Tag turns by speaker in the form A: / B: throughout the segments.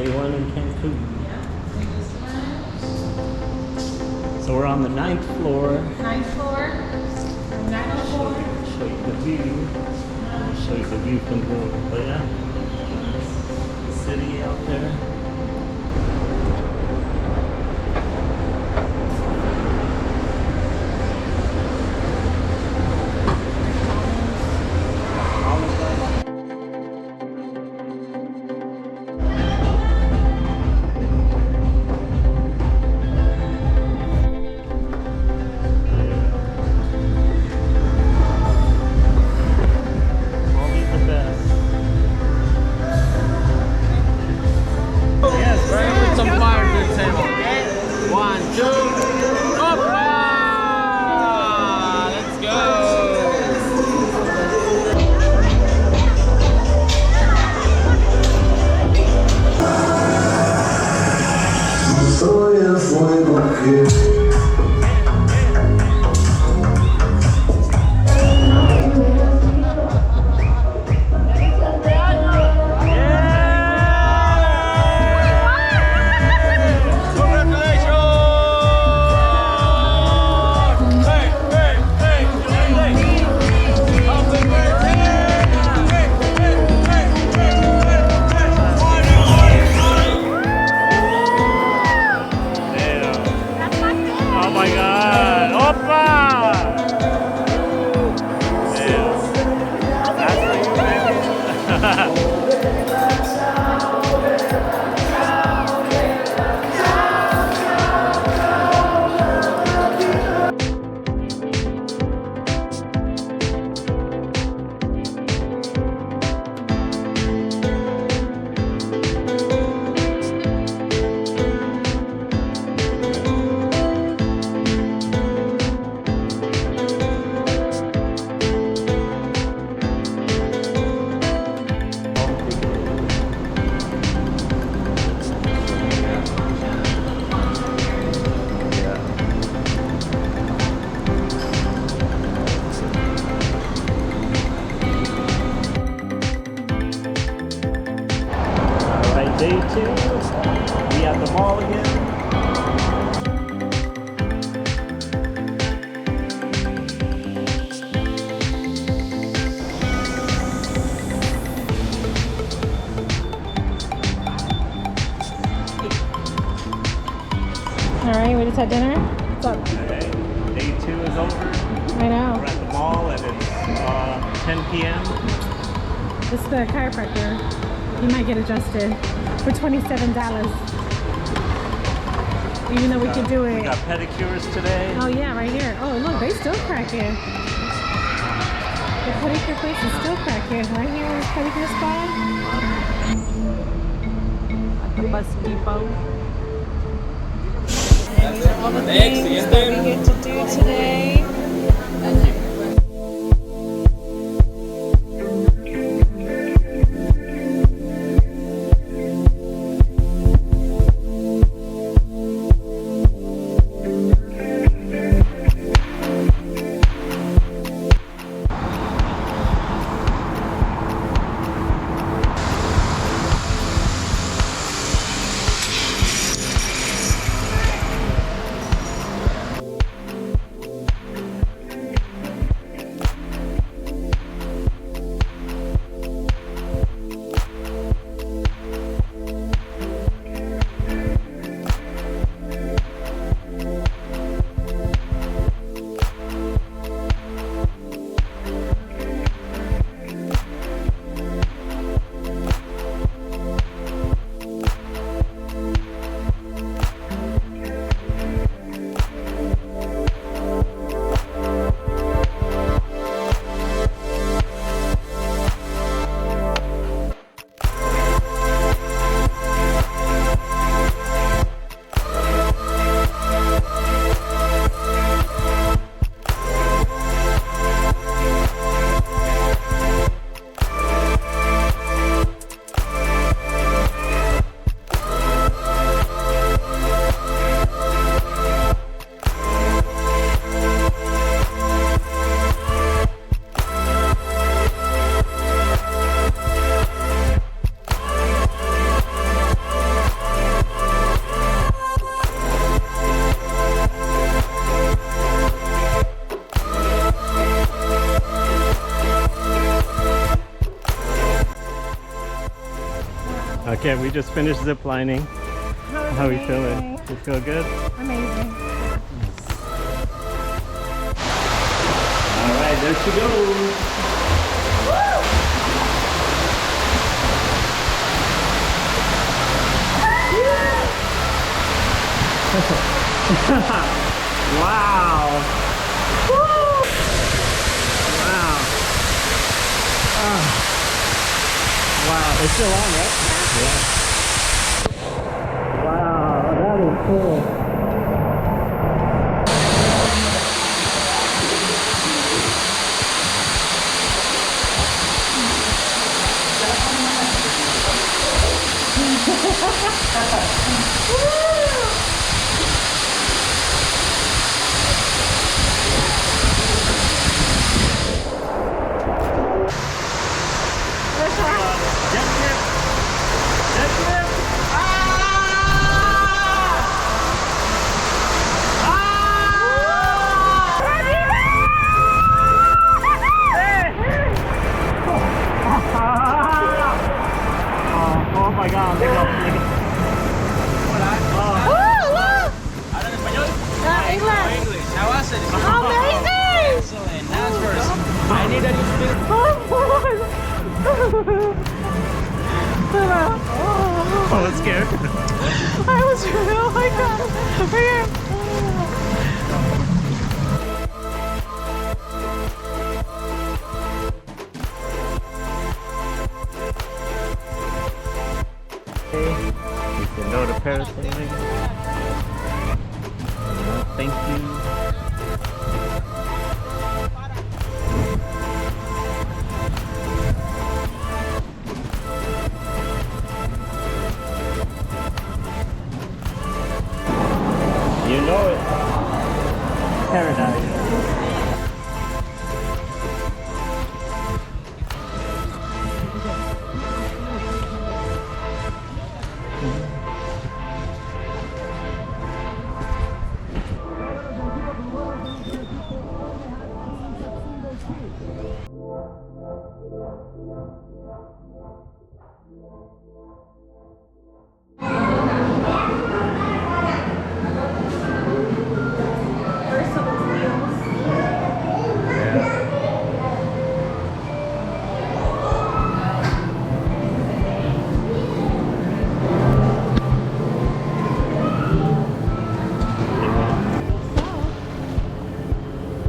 A: Day one in Cancun. So we're on the 9th floor.
B: 9th floor. 904.
A: Show you the view. Show you the view from the city out there. Day two, we at the mall again.
B: Alright, we just had dinner. What's up?
A: Okay. Day two is over.
B: I know.
A: We're at the mall and it's 10 p.m.
B: This is the chiropractor. You might get adjusted for $27. Even though we can do it.
A: We got pedicures today.
B: Oh yeah, right here. Oh look, they still cracking. The pedicure place is still cracking. Right here in this pedicure spot. At the bus depot. And these are all the things that we get to do today.
A: Okay, we just finished zip lining. How are you feeling? You feel good?
B: Amazing.
A: All right, there she goes. Wow. Woo. Wow. Wow, it's still on, right? Yeah. Wow, that is cool. Oh my God, look up.
C: ¿Hablan español?
B: England.
C: English. How was it?
B: Amazing!
C: Excellent. Now first, I need a new speaker.
A: Oh, it's scared.
B: I was really, oh my God. Here.
A: You can know the parasailing. Thank you. You know it. Paradise.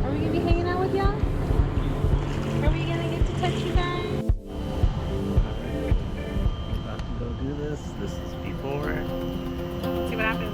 B: Are we gonna be hanging out with y'all? Are we gonna get to touch you guys?
A: About to go do this. This is before.
B: See what happens.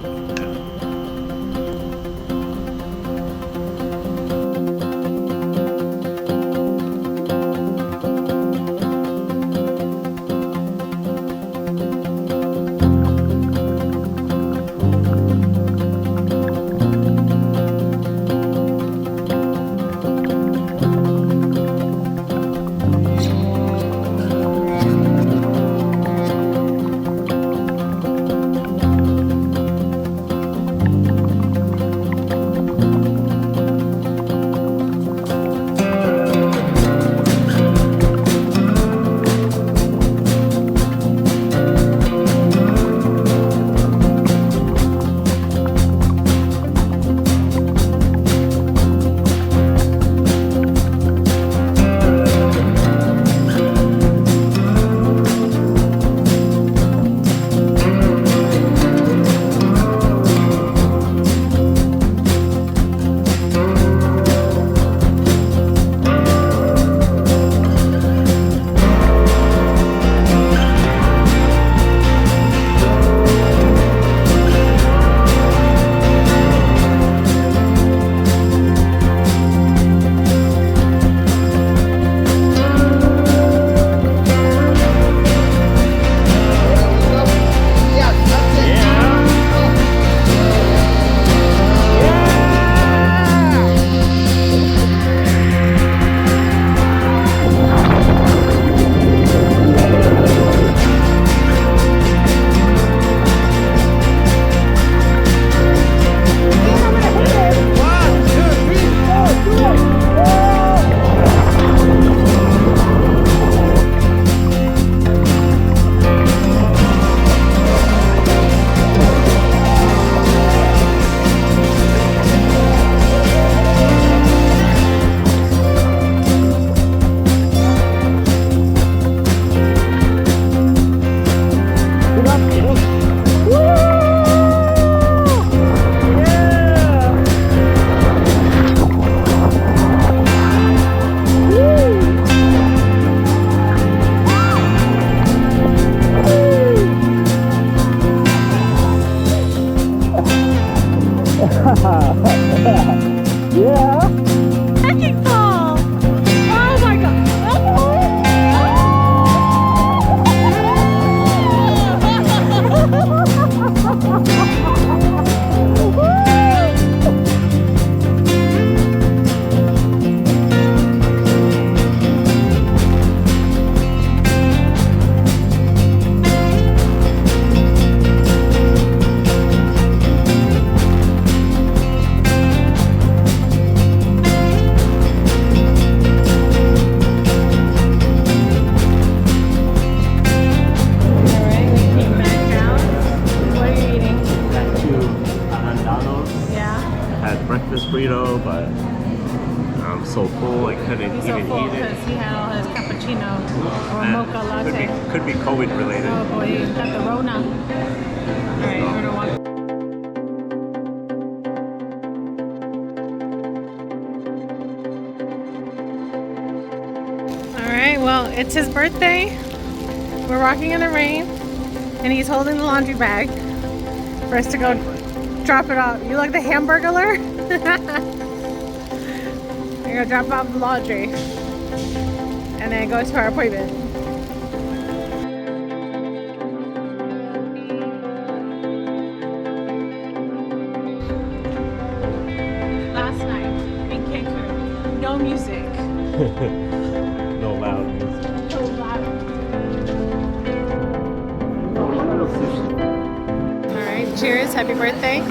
B: Trekking pole! Oh my god! Alright, we came back out. What are you eating?
A: Got 2 arandanos.
B: Yeah.
A: Had breakfast burrito, but I'm so full I couldn't
B: He's so
A: even
B: full
A: eat it.
B: because he had all his cappuccino or
A: And
B: mocha latte.
A: Could be COVID related.
B: Oh boy, you got the Rona. Alright, we're gonna walk. Alright, well, it's his birthday. We're walking in the rain, and he's holding the laundry bag for us to go drop it off. You like the hamburglar? We're gonna drop off the laundry and then go to our appointment. Last night in Cancun, no music.
A: No loud music.
B: So loud. All right, cheers, happy birthday.